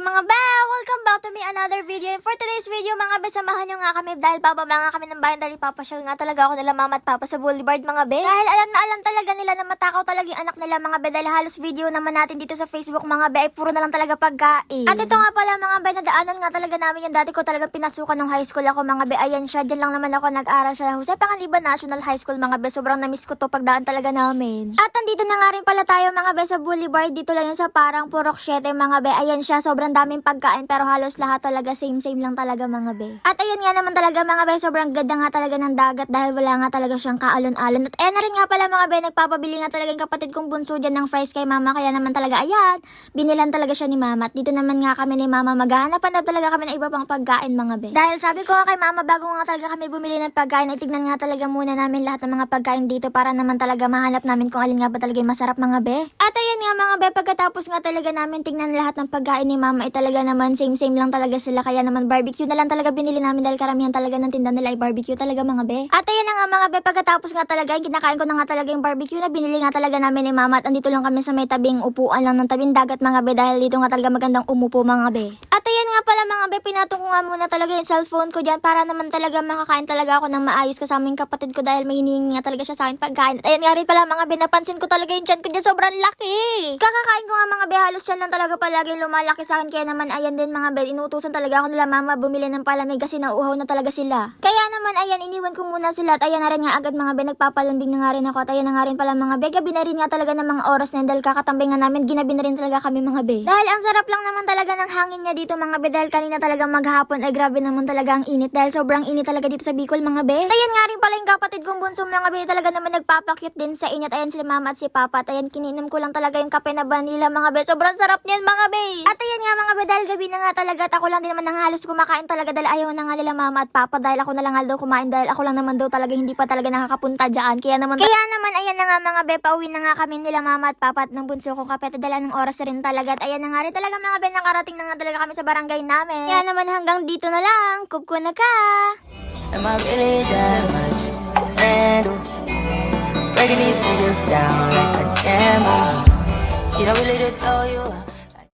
mga be! Welcome back to me another video. And for today's video mga be, samahan nyo nga kami dahil bababa nga kami ng bayan dahil papasyal nga talaga ako nila mama at papa sa boulevard mga be. Dahil alam na alam talaga nila na matakaw talaga yung anak nila mga be dahil halos video naman natin dito sa Facebook mga be ay puro na lang talaga pagkain. At ito nga pala mga be, nadaanan nga talaga namin yung dati ko talaga pinasukan ng high school ako mga be. Ayan siya, dyan lang naman ako nag-aral sa Jose Pangaliban National High School mga be. Sobrang namiss ko to pagdaan talaga namin. At andito na nga rin pala tayo mga be sa boulevard. Dito lang yun sa parang Purok 7 mga be. Ayan siya, sobrang daming pagkain pero halos lahat talaga same lang talaga mga be. At ayun nga naman talaga mga be, sobrang ganda nga talaga ng dagat dahil wala nga talaga siyang kaalon-alon. At na rin nga pala mga be, nagpapabili nga talaga yung kapatid kong bunso dyan ng fries kay mama, kaya naman talaga ayan, binilan talaga siya ni mama. At dito naman nga kami ni mama, maghahanapan na talaga kami ng iba pang pagkain mga be. Dahil sabi ko nga kay mama, bago nga talaga kami bumili ng pagkain, ay tignan nga talaga muna namin lahat ng mga pagkain dito para naman talaga mahanap namin kung alin nga ba talaga yung masarap mga be. At ayun nga mga be, pagkatapos nga talaga namin tignan lahat ng pagkain ni mama, ay talaga naman same lang talaga sila, kaya naman barbecue na lang talaga binili namin dahil karamihan talaga ng tinda nila ay barbecue talaga mga be. At ayun na nga mga be, pagkatapos nga talaga kinakain ko na nga talaga yung barbecue na binili nga talaga namin ni mama, at andito lang kami sa may tabing upuan lang ng tabing dagat mga be dahil dito nga talaga magandang umupo mga be. At ayan nga pala mga be, pinatong ko nga muna talaga yung cellphone ko dyan para naman talaga makakain talaga ako ng maayos kasama yung kapatid ko dahil may hinihingi nga talaga siya sa akin pagkain. At ayan nga rin pala mga be, napansin ko talaga yung tiyan ko dyan, sobrang laki. Kakakain ko nga mga be, halos siya lang talaga palagi lumalaki sa akin, kaya naman ayan din mga be, inutusan talaga ako nila mama bumili ng palamig kasi nauuhaw na talaga sila. Kaya naman ayan, iniwan ko muna sila at ayan na rin nga agad mga be, nagpapalambing na nga rin ako. At ayan na nga rin pala mga be, gabi na rin nga talaga ng mga oras na yun dahil kakatambay nga namin, ginabi na rin talaga kami mga be. Dahil ang sarap lang naman talaga ng hangin niya dito mga be, dahil kanina talaga maghapon ay grabe naman talaga ang init dahil sobrang init talaga dito sa Bicol mga be. Ayan nga rin pala yung kapatid kong bunso mga be, talaga naman nagpapakyut din sa init. Ayan si mama at si papa at ayan kininom ko lang talaga yung kape na vanilla mga be, sobrang sarap niyan mga be. At ayan nga mga be, dahil gabi na nga talaga at ako lang din naman nang halos kumakain talaga dahil ayaw na nga nila mama at papa dahil ako na lang daw kumain dahil ako lang naman daw talaga hindi pa talaga nakakapunta dyan. Kaya naman ayan na nga mga be, pauwi na nga kami nila mama at papa at ng bunso kong kape at dala ng oras na rin talaga. At ayan na nga rin talaga mga be, nakarating na nga talaga kami sa barangay namin. Kaya naman hanggang dito na lang, kubko na ka. Am I really that much to handle? Breaking these niggas down like a camera. You don't really know you.